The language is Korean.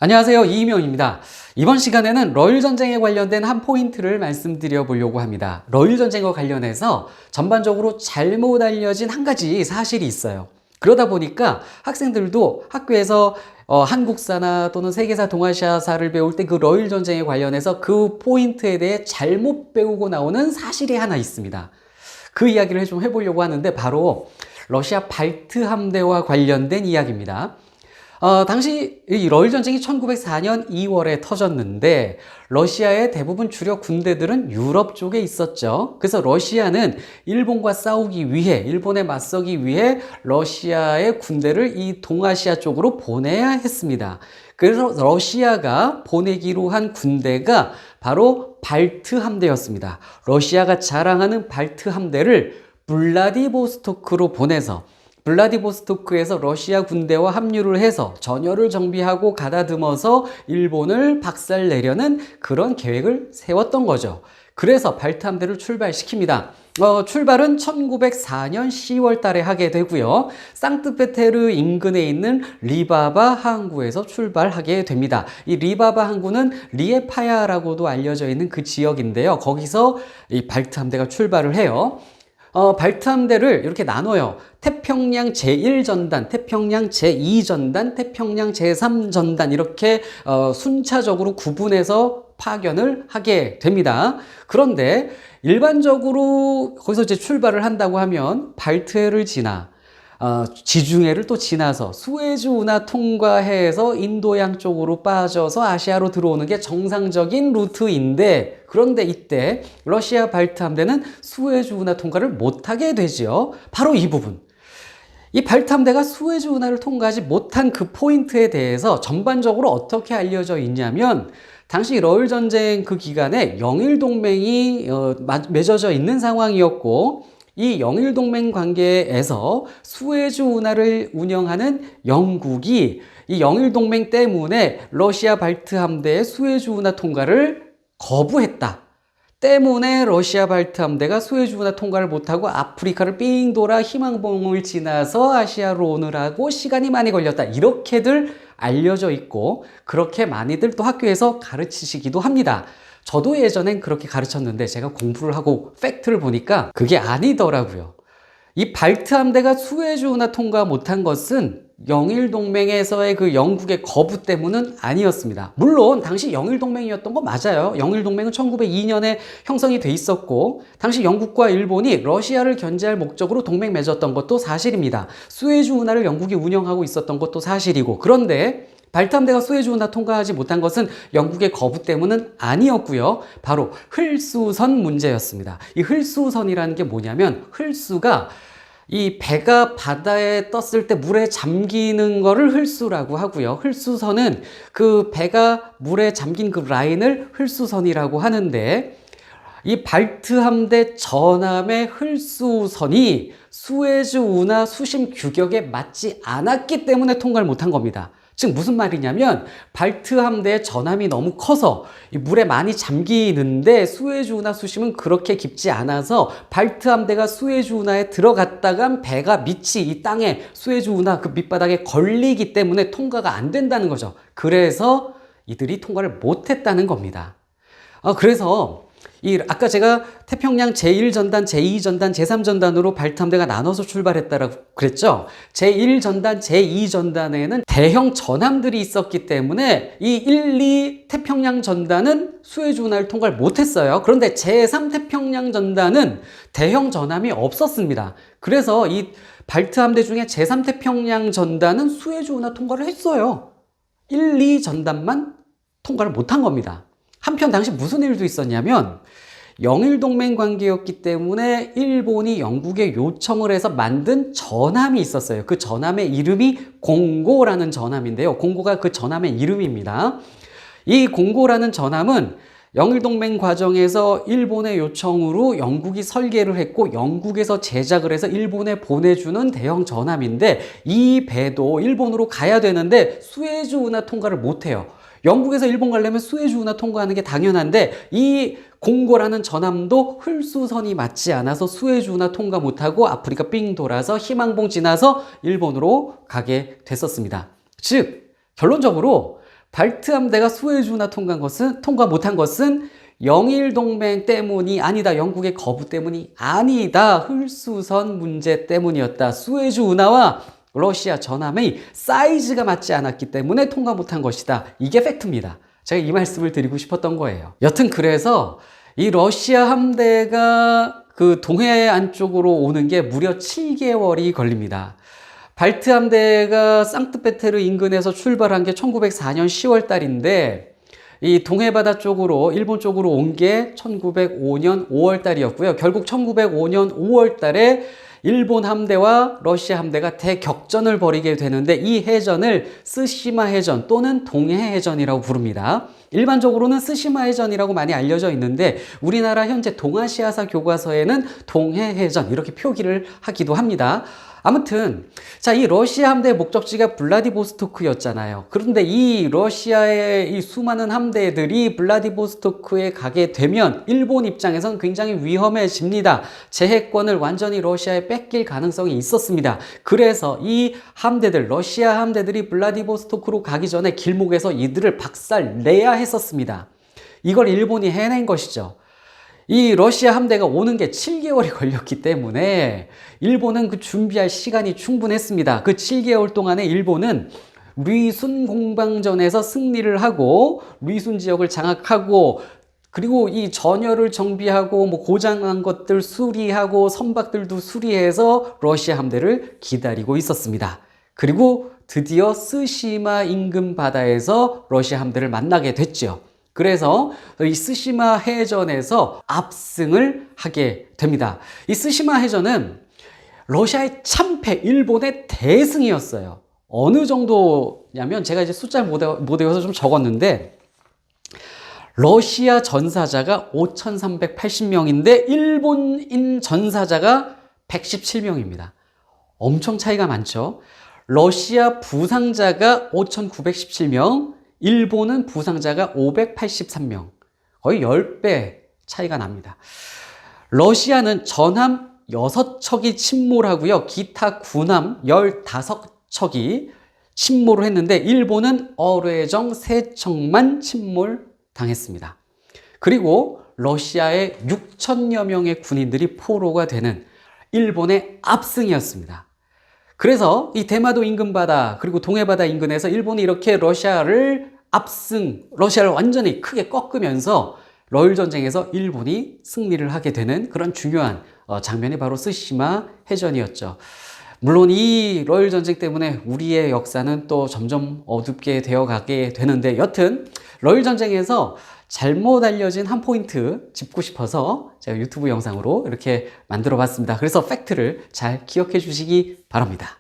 안녕하세요. 이희명입니다. 이번 시간에는 러일 전쟁에 관련된 한 포인트를 말씀드려 보려고 합니다. 러일 전쟁과 관련해서 전반적으로 잘못 알려진 한 가지 사실이 있어요. 그러다 보니까 학생들도 학교에서 한국사나 또는 세계사, 동아시아사를 배울 때 그 러일 전쟁에 관련해서 그 포인트에 대해 잘못 배우고 나오는 사실이 하나 있습니다. 그 이야기를 좀 해보려고 하는데 바로 러시아 발트 함대와 관련된 이야기입니다. 당시 이 러일 전쟁이 1904년 2월에 터졌는데 러시아의 대부분 주력 군대들은 유럽 쪽에 있었죠. 그래서 러시아는 일본과 싸우기 위해, 일본에 맞서기 위해 러시아의 군대를 이 동아시아 쪽으로 보내야 했습니다. 그래서 러시아가 보내기로 한 군대가 바로 발트 함대였습니다. 러시아가 자랑하는 발트 함대를 블라디보스토크로 보내서 블라디보스토크에서 러시아 군대와 합류를 해서 전열을 정비하고 가다듬어서 일본을 박살내려는 그런 계획을 세웠던 거죠. 그래서 발트 함대를 출발시킵니다. 출발은 1904년 10월 달에 하게 되고요. 상트페테르 인근에 있는 리바바 항구에서 출발하게 됩니다. 이 리바바 항구는 리에파야라고도 알려져 있는 그 지역인데요. 거기서 이 발트 함대가 출발을 해요. 발트 함대를 이렇게 나눠요. 태평양 제1전단, 태평양 제2전단, 태평양 제3전단 이렇게 순차적으로 구분해서 파견을 하게 됩니다. 그런데 일반적으로 거기서 이제 출발을 한다고 하면 발트해를 지나 지중해를 또 지나서 수에즈 운하 통과해서 인도양 쪽으로 빠져서 아시아로 들어오는 게 정상적인 루트인데, 그런데 이때 러시아 발트 함대는 수에즈 운하 통과를 못하게 되지요. 바로 이 부분. 이 발트 함대가 수에즈 운하를 통과하지 못한 그 포인트에 대해서 전반적으로 어떻게 알려져 있냐면, 당시 러일 전쟁 그 기간에 영일 동맹이 맺어져 있는 상황이었고, 이 영일 동맹 관계에서 수에즈 운하를 운영하는 영국이 이 영일 동맹 때문에 러시아 발트 함대의 수에즈 운하 통과를 거부했다. 때문에 러시아 발트 함대가 수에즈 운하 통과를 못하고 아프리카를 삥 돌아 희망봉을 지나서 아시아로 오느라고 시간이 많이 걸렸다. 이렇게들 알려져 있고, 그렇게 많이들 또 학교에서 가르치시기도 합니다. 저도 예전엔 그렇게 가르쳤는데 제가 공부를 하고 팩트를 보니까 그게 아니더라고요. 이 발트 함대가 수에즈 운하 통과 못한 것은 영일 동맹에서의 그 영국의 거부 때문은 아니었습니다. 물론 당시 영일 동맹이었던 거 맞아요. 영일 동맹은 1902년에 형성이 돼 있었고, 당시 영국과 일본이 러시아를 견제할 목적으로 동맹 맺었던 것도 사실입니다. 수에즈 운하를 영국이 운영하고 있었던 것도 사실이고, 그런데 발트 함대가 수에즈 운하 통과하지 못한 것은 영국의 거부 때문은 아니었고요. 바로 흘수선 문제였습니다. 이 흘수선이라는 게 뭐냐면, 흘수가 이 배가 바다에 떴을 때 물에 잠기는 거를 흘수라고 하고요. 흘수선은 그 배가 물에 잠긴 그 라인을 흘수선이라고 하는데, 이 발트 함대 전함의 흘수선이 수에즈 운하 수심 규격에 맞지 않았기 때문에 통과를 못한 겁니다. 즉 무슨 말이냐면, 발트 함대의 전함이 너무 커서 물에 많이 잠기는데 수에즈 운하 수심은 그렇게 깊지 않아서 발트 함대가 수에즈 운하에 들어갔다간 배가 밑이 이 땅에 수에즈 운하 그 밑바닥에 걸리기 때문에 통과가 안 된다는 거죠. 그래서 이들이 통과를 못했다는 겁니다. 그래서 아까 제가 태평양 제1전단, 제2전단, 제3전단으로 발트 함대가 나눠서 출발했다라고 그랬죠. 제1전단, 제2전단에는 대형 전함들이 있었기 때문에 이 1, 2 태평양 전단은 수에즈 운하를 통과를 못했어요. 그런데 제3 태평양 전단은 대형 전함이 없었습니다. 그래서 이 발트 함대 중에 제3 태평양 전단은 수에즈 운하 통과를 했어요. 1, 2 전단만 통과를 못한 겁니다. 한편 당시 무슨 일도 있었냐면, 영일 동맹 관계였기 때문에 일본이 영국에 요청을 해서 만든 전함이 있었어요. 그 전함의 이름이 공고라는 전함인데요. 공고가 그 전함의 이름입니다. 이 공고라는 전함은 영일 동맹 과정에서 일본의 요청으로 영국이 설계를 했고, 영국에서 제작을 해서 일본에 보내주는 대형 전함인데, 이 배도 일본으로 가야 되는데 수에즈 운하 통과를 못해요. 영국에서 일본 가려면 수에즈 운하 통과하는 게 당연한데, 이 공고라는 전함도 흘수선이 맞지 않아서 수에즈 운하 통과 못하고 아프리카 삥 돌아서 희망봉 지나서 일본으로 가게 됐었습니다. 즉 결론적으로 발트 함대가 수에즈운하 통과 못한 것은 영일 동맹 때문이 아니다. 영국의 거부 때문이 아니다. 헐수선 문제 때문이었다. 수에즈 운하와 러시아 전함의 사이즈가 맞지 않았기 때문에 통과 못한 것이다. 이게 팩트입니다. 제가 이 말씀을 드리고 싶었던 거예요. 여튼 그래서 이 러시아 함대가 그 동해 안쪽으로 오는 게 무려 7개월이 걸립니다. 발트 함대가 상트페테르 인근에서 출발한 게 1904년 10월 달인데 이 동해바다 쪽으로 일본 쪽으로 온 게 1905년 5월 달이었고요. 결국 1905년 5월 달에 일본 함대와 러시아 함대가 대격전을 벌이게 되는데 이 해전을 쓰시마 해전 또는 동해 해전이라고 부릅니다. 일반적으로는 쓰시마 해전이라고 많이 알려져 있는데 우리나라 현재 동아시아사 교과서에는 동해 해전 이렇게 표기를 하기도 합니다. 아무튼 자, 이 러시아 함대의 목적지가 블라디보스토크였잖아요. 그런데 이 러시아의 이 수많은 함대들이 블라디보스토크에 가게 되면 일본 입장에선 굉장히 위험해집니다. 제해권을 완전히 러시아에 뺏길 가능성이 있었습니다. 그래서 이 함대들, 러시아 함대들이 블라디보스토크로 가기 전에 길목에서 이들을 박살내야 했었습니다. 이걸 일본이 해낸 것이죠. 이 러시아 함대가 오는 게 7개월이 걸렸기 때문에 일본은 그 준비할 시간이 충분했습니다. 그 7개월 동안에 일본은 리순 공방전에서 승리를 하고 리순 지역을 장악하고 그리고 이 전열을 정비하고 뭐 고장난 것들 수리하고 선박들도 수리해서 러시아 함대를 기다리고 있었습니다. 그리고 드디어 스시마 인근 바다에서 러시아 함대를 만나게 됐죠. 그래서 이 스시마 해전에서 압승을 하게 됩니다. 이 스시마 해전은 러시아의 참패, 일본의 대승이었어요. 어느 정도냐면 제가 이제 숫자를 못 외워서 좀 적었는데 러시아 전사자가 5,380명인데 일본인 전사자가 117명입니다. 엄청 차이가 많죠. 러시아 부상자가 5,917명, 일본은 부상자가 583명, 거의 10배 차이가 납니다. 러시아는 전함 6척이 침몰하고요. 기타 군함 15척이 침몰을 했는데 일본은 어뢰정 3척만 침몰당했습니다. 그리고 러시아의 6천여 명의 군인들이 포로가 되는 일본의 압승이었습니다. 그래서 이 대마도 인근 바다 그리고 동해바다 인근에서 일본이 이렇게 러시아를 러시아를 완전히 크게 꺾으면서 러일 전쟁에서 일본이 승리를 하게 되는 그런 중요한 장면이 바로 스시마 해전이었죠. 물론 이 러일 전쟁 때문에 우리의 역사는 또 점점 어둡게 되어가게 되는데 여튼 러일 전쟁에서 잘못 알려진 한 포인트 짚고 싶어서 제가 유튜브 영상으로 이렇게 만들어 봤습니다. 그래서 팩트를 잘 기억해 주시기 바랍니다.